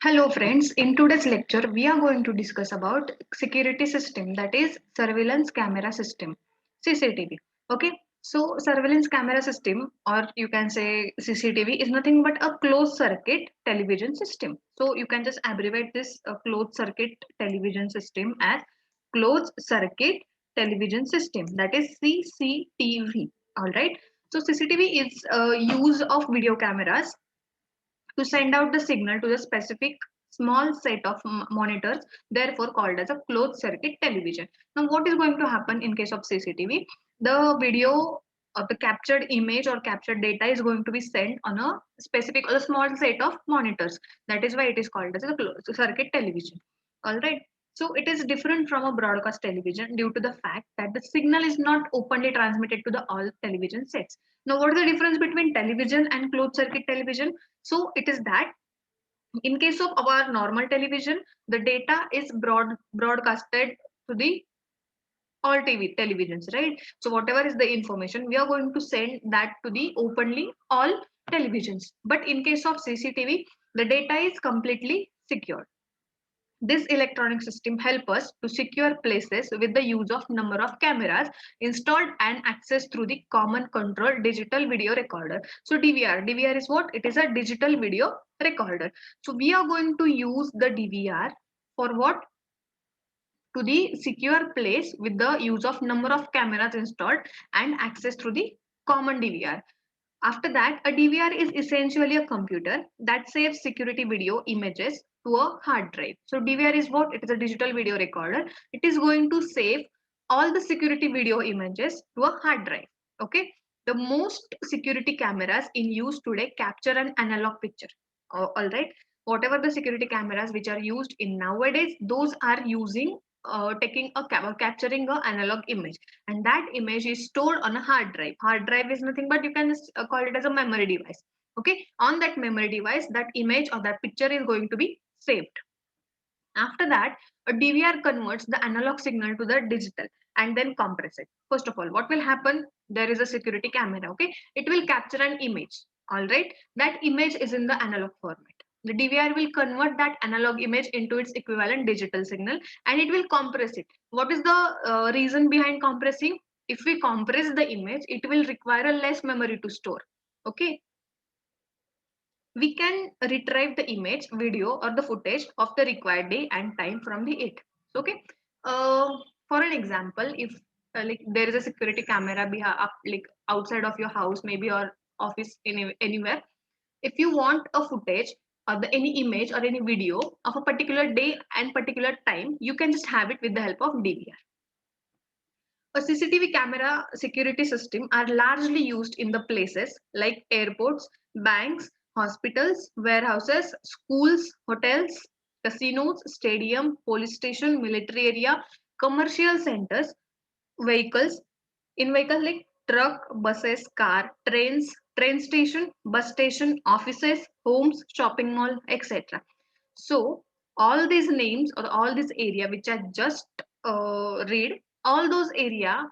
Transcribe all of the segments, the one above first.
Hello friends, in today's lecture we are going to discuss about security system, that is surveillance camera system, CCTV. Okay, so surveillance camera system, or you can say CCTV, is nothing but a closed circuit television system. So you can just abbreviate this closed circuit television system as closed circuit television system, that is CCTV. All right, so CCTV is use of video cameras to send out the signal to the specific small set of monitors, therefore called as a closed circuit television. Now what is going to happen in case of CCTV? The video or the captured image or captured data is going to be sent on a specific or a small set of monitors. That is why it is called as a closed circuit television. All right, so it is different from a broadcast television due to the fact that the signal is not openly transmitted to the all television sets. Now what is the difference between television and closed circuit television? So it is that in case of our normal television, the data is broadcasted to the all TV televisions, right? So whatever is the information, we are going to send that to the openly all televisions. But in case of CCTV, the data is completely secure. This electronic system help us to secure places with the use of number of cameras installed and access through the common control digital video recorder. So DVR is what? It is a digital video recorder. So we are going to use the DVR for what? To the secure place with the use of number of cameras installed and access through the common DVR. After that, a DVR is essentially a computer that saves security video images to a hard drive. So DVR is what? It is a digital video recorder. It is going to save all the security video images to a hard drive. Okay. The most security cameras in use today capture an analog picture. All right. Whatever the security cameras which are used in nowadays, those are using taking a capturing a analog image, and that image is stored on a hard drive. Hard drive is nothing but you can just call it as a memory device. Okay, on that memory device, that image or that picture is going to be saved. After that, a DVR converts the analog signal to the digital and then compress it. First of all, what will happen? There is a security camera. Okay, it will capture an image. All right, that image is in the analog format. The DVR will convert that analog image into its equivalent digital signal and it will compress it. What is the reason behind compressing? If we compress the image, it will require a less memory to store. Okay, we can retrieve the image, video, or the footage of the required day and time from the it. Okay. For an example, if like there is a security camera like outside of your house, maybe or office, anywhere, if you want a footage or any image or any video of a particular day and particular time, you can just have it with the help of DVR. A CCTV camera security system are largely used in the places like airports, banks, hospitals, warehouses, schools, hotels, casinos, stadium, police station, military area, commercial centers, vehicles, in vehicles like truck, buses, car, trains, train station, bus station, offices, homes, shopping mall, etc. So all these names or all this area which I just read, all those area,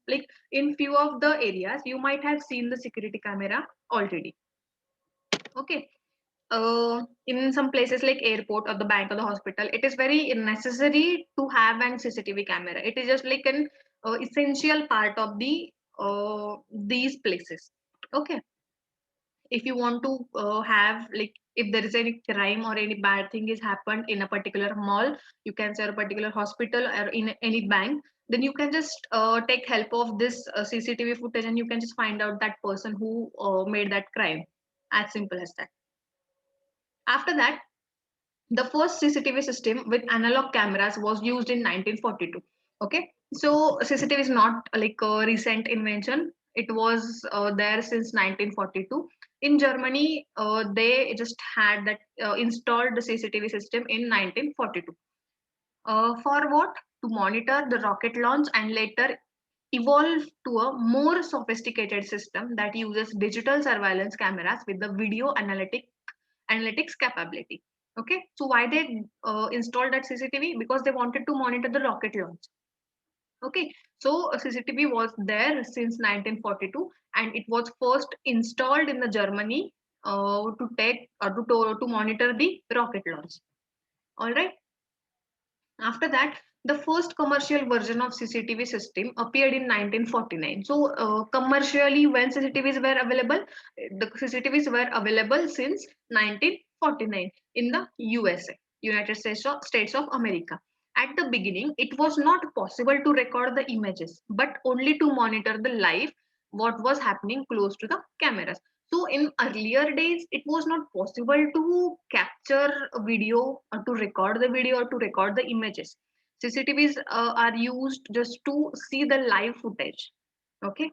like in few of the areas you might have seen the security camera already. Okay. In some places like airport or the bank or the hospital, it is very necessary to have an CCTV camera. It is just like an essential part of the these places. Okay, if you want to have, like, if there is any crime or any bad thing is happened in a particular mall, you can say a particular hospital or in any bank, then you can just take help of this CCTV footage and you can just find out that person who made that crime, as simple as that. After that, the first CCTV system with analog cameras was used in 1942. Okay, so CCTV is not like a recent invention. It was there since 1942. In Germany, they just had that installed the CCTV system in 1942. For what? To monitor the rocket launch and later evolve to a more sophisticated system that uses digital surveillance cameras with the video analytics capability. Okay, so why they installed that CCTV? Because they wanted to monitor the rocket launch. Okay, so CCTV was there since 1942 and it was first installed in the Germany to take or to monitor the rocket launch. All right. After that, the first commercial version of CCTV system appeared in 1949. So, commercially, when CCTVs were available, the CCTVs were available since 1949 in the USA, United States of America. At the beginning, it was not possible to record the images, but only to monitor the live what was happening close to the cameras. So in earlier days, it was not possible to capture a video or to record the video or to record the images. CCTVs are used just to see the live footage. Okay.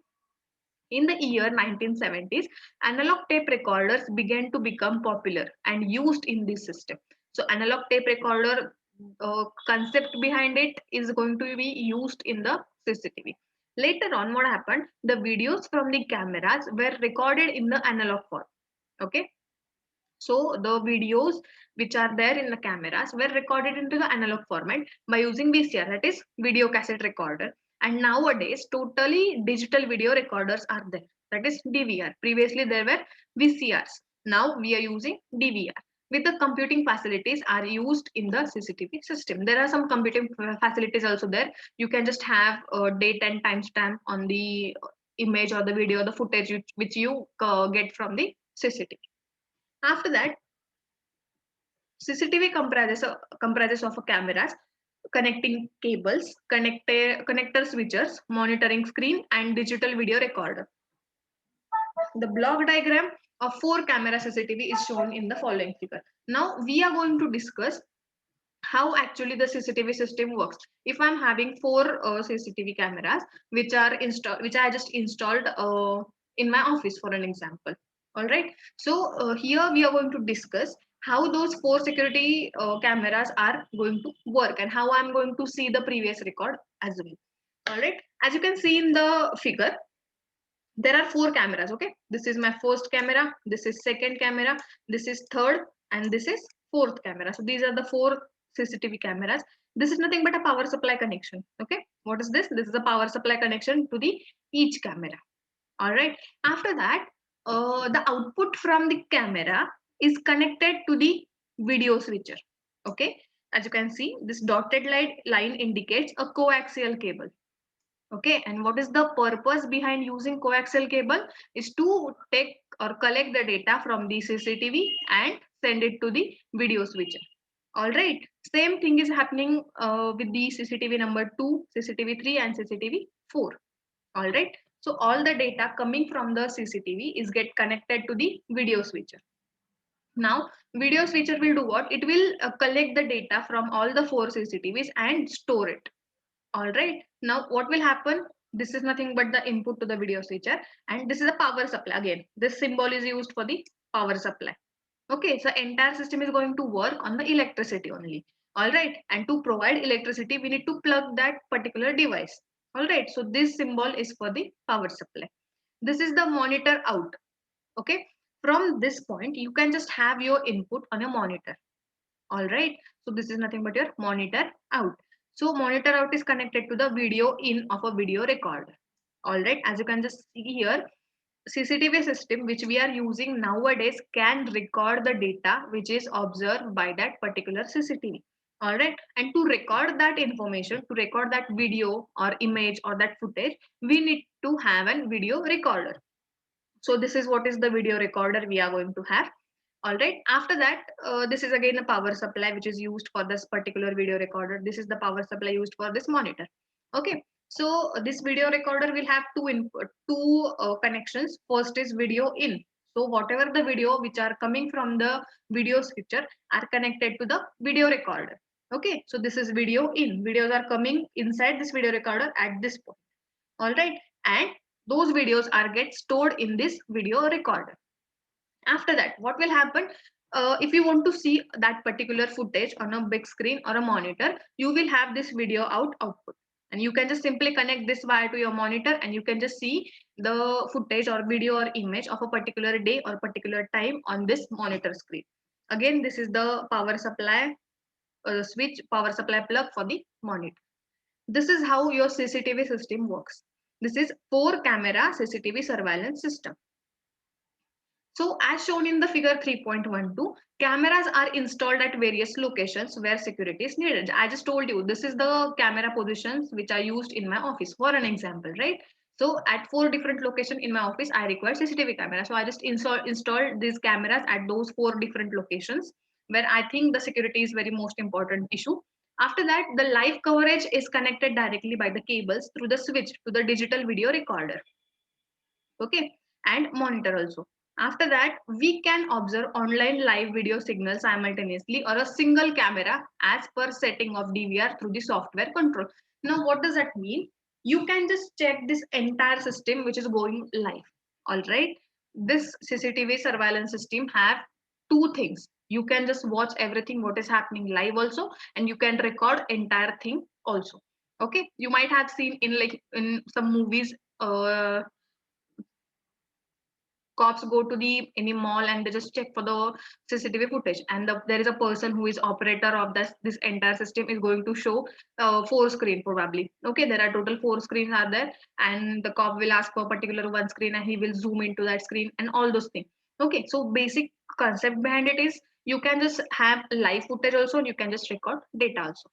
In the year 1970s, analog tape recorders began to become popular and used in this system. So analog tape recorder concept behind it is going to be used in the CCTV. Later on, what happened? The videos from the cameras were recorded in the analog form. Okay. So the videos which are there in the cameras were recorded into the analog format by using VCR, that is video cassette recorder. And nowadays, totally digital video recorders are there, that is DVR. Previously, there were VCRs. Now we are using DVR. With the computing facilities are used in the CCTV system. There are some computing facilities also there. You can just have a date and timestamp on the image or the video, the footage which you get from the CCTV. After that, CCTV comprises of cameras, connecting cables, connector switches, monitoring screen, and digital video recorder. The block diagram of 4 camera CCTV is shown in the following figure. Now we are going to discuss how actually the CCTV system works. If I'm having 4 CCTV cameras which I just installed in my office for an example. All right. So here we are going to discuss how those 4 security cameras are going to work and how I'm going to see the previous record as well. All right. As you can see in the figure, there are 4 cameras. Okay, this is my first camera, this is second camera, this is third, and this is fourth camera. So these are the 4 CCTV cameras. This is nothing but a power supply connection. Okay, what is this? This is a power supply connection to the each camera. All right. After that, the output from the camera is connected to the video switcher. Okay, as you can see, this dotted line indicates a coaxial cable. Okay, and what is the purpose behind using coaxial cable is to take or collect the data from the CCTV and send it to the video switcher. All right, same thing is happening with the CCTV number 2, CCTV 3, and CCTV 4. All right, so all the data coming from the CCTV is get connected to the video switcher. Now, video switcher will do what? It will collect the data from all the 4 CCTVs and store it. All right. Now what will happen? This is nothing but the input to the video switcher, and this is a power supply. Again, this symbol is used for the power supply. Okay, so entire system is going to work on the electricity only. All right. And to provide electricity, we need to plug that particular device. All right. So this symbol is for the power supply. This is the monitor out. Okay. From this point, you can just have your input on a monitor. All right. So this is nothing but your monitor out. So monitor out is connected to the video in of a video recorder. All right. As you can just see here, CCTV system which we are using nowadays can record the data which is observed by that particular CCTV. All right. And to record that information, to record that video or image or that footage, we need to have a video recorder. So this is what is the video recorder we are going to have. All right. After that, this is again a power supply which is used for this particular video recorder. This is the power supply used for this monitor. Okay. So this video recorder will have two connections. First is video in. So whatever the video which are coming from the video switcher are connected to the video recorder. Okay. So this is video in. Videos are coming inside this video recorder at this point. All right. And those videos are get stored in this video recorder. After that, what will happen? If you want to see that particular footage on a big screen or a monitor, you will have this video output, and you can just simply connect this wire to your monitor, and you can just see the footage or video or image of a particular day or particular time on this monitor screen. Again, this is the power supply switch, power supply plug for the monitor. This is how your CCTV system works. This is 4 camera CCTV surveillance system. So as shown in the figure 3.12, cameras are installed at various locations where security is needed. I just told you this is the camera positions which are used in my office for an example, right? So at 4 different locations in my office, I require CCTV camera. So I just installed these cameras at those 4 different locations where I think the security is very most important issue. After that, the live coverage is connected directly by the cables through the switch to the digital video recorder. Okay, and monitor also. After that, we can observe online live video signals simultaneously or a single camera as per setting of DVR through the software control. Now what does that mean? You can just check this entire system which is going live. All right, this CCTV surveillance system have two things. You can just watch everything what is happening live also, and you can record entire thing also. Okay, you might have seen in like in some movies, cops go to the any mall and they just check for the CCTV footage, and there is a person who is operator of this entire system is going to show 4 screen probably. Okay, there are total 4 screens are there, and the cop will ask for a particular one screen and he will zoom into that screen and all those things. Okay, so basic concept behind it is you can just have live footage also, and you can just record data also.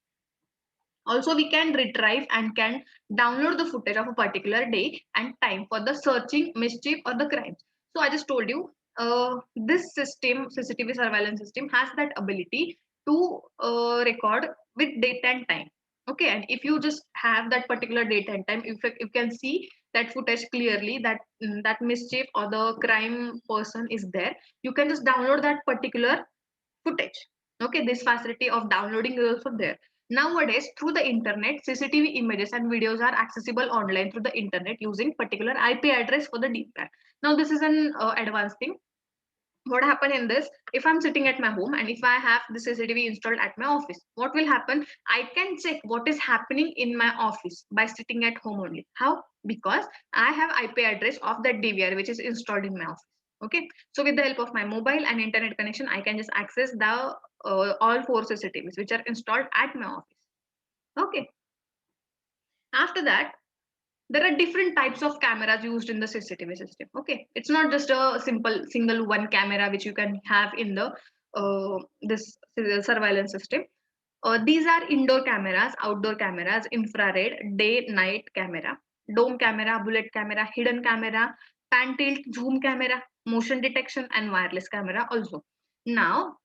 Also, we can retrieve and can download the footage of a particular day and time for the searching, mischief, or the crimes. So I just told you, this system, CCTV surveillance system, has that ability to record with date and time. Okay, and if you just have that particular date and time, if you can see that footage clearly, that that mischief or the crime person is there, you can just download that particular footage. Okay, this facility of downloading is also there. Nowadays, through the internet, CCTV images and videos are accessible online through the internet using particular IP address for the DPR. Now, this is an advanced thing. What happened in this? If I'm sitting at my home and if I have the CCTV installed at my office, what will happen? I can check what is happening in my office by sitting at home only. How? Because I have IP address of that DVR which is installed in my office. Okay, so with the help of my mobile and internet connection, I can just access the all 4 CCTVs which are installed at my office. Okay, after that, there are different types of cameras used in the CCTV system. Okay, it's not just a simple single one camera which you can have in the this surveillance system. These are indoor cameras, outdoor cameras, infrared, day night camera, dome camera, bullet camera, hidden camera, pan tilt, zoom camera, motion detection, and wireless camera also. Now,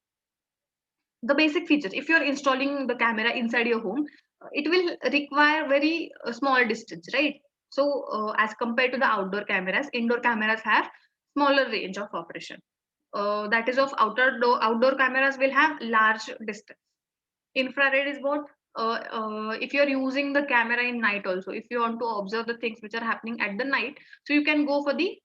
the basic features, if you're installing the camera inside your home, it will require very small distance, right? So as compared to the outdoor cameras, indoor cameras have smaller range of operation. That is of outdoor cameras will have large distance. Infrared is what, if you're using the camera in night also, if you want to observe the things which are happening at the night, so you can go for the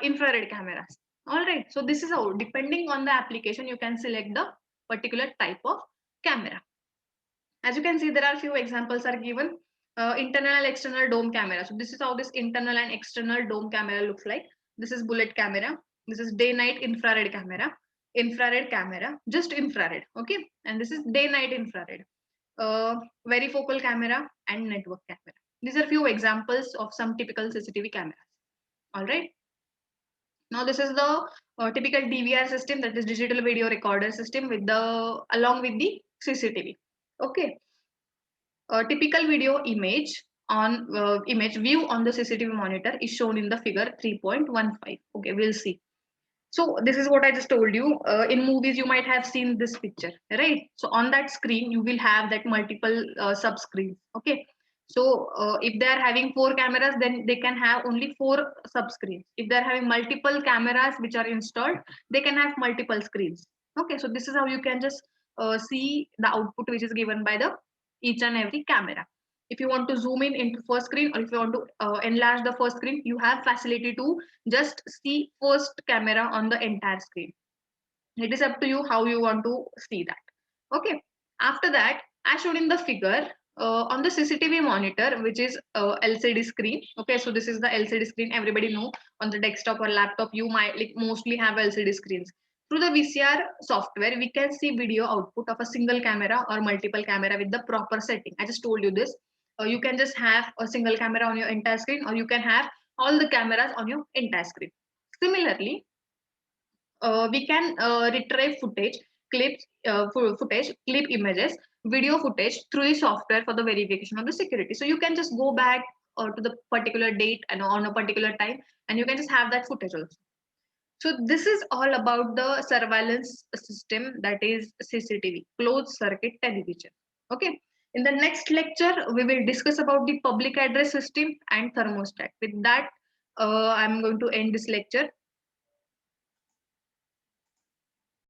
infrared cameras. All right, so this is how, depending on the application, you can select the particular type of camera. As you can see, there are few examples are given. Internal and external dome camera. So this is how this internal and external dome camera looks like. This is bullet camera. This is day night infrared camera. Infrared camera, just infrared. Okay, and this is day night infrared. Varifocal camera and network camera. These are few examples of some typical CCTV cameras. All right. Now this is the typical DVR system, that is digital video recorder system with the along with the CCTV. Okay, a typical video image view on the CCTV monitor is shown in the figure 3.15. Okay, we'll see. So this is what I just told you. In movies, you might have seen this picture, right? So on that screen, you will have that multiple sub screens. Okay. So if they are having 4 cameras, then they can have only 4 sub screens. If they are having multiple cameras which are installed, they can have multiple screens. Okay. So this is how you can just see the output which is given by the each and every camera. If you want to zoom in into first screen, or if you want to enlarge the first screen, you have facility to just see first camera on the entire screen. It is up to you how you want to see that. Okay, after that, as shown in the figure, on the CCTV monitor, which is LCD screen. Okay, so this is the LCD screen. Everybody know, on the desktop or laptop you might like mostly have LCD screens. Through the VCR software, we can see video output of a single camera or multiple camera with the proper setting. I just told you this. You can just have a single camera on your entire screen, or you can have all the cameras on your entire screen. Similarly, we can retrieve footage, clips, footage, clip images, video footage through the software for the verification of the security. So you can just go back to the particular date and on a particular time, and you can just have that footage also. So this is all about the surveillance system, that is CCTV, closed circuit television. Okay. In the next lecture, we will discuss about the public address system and thermostat. With that, I'm going to end this lecture.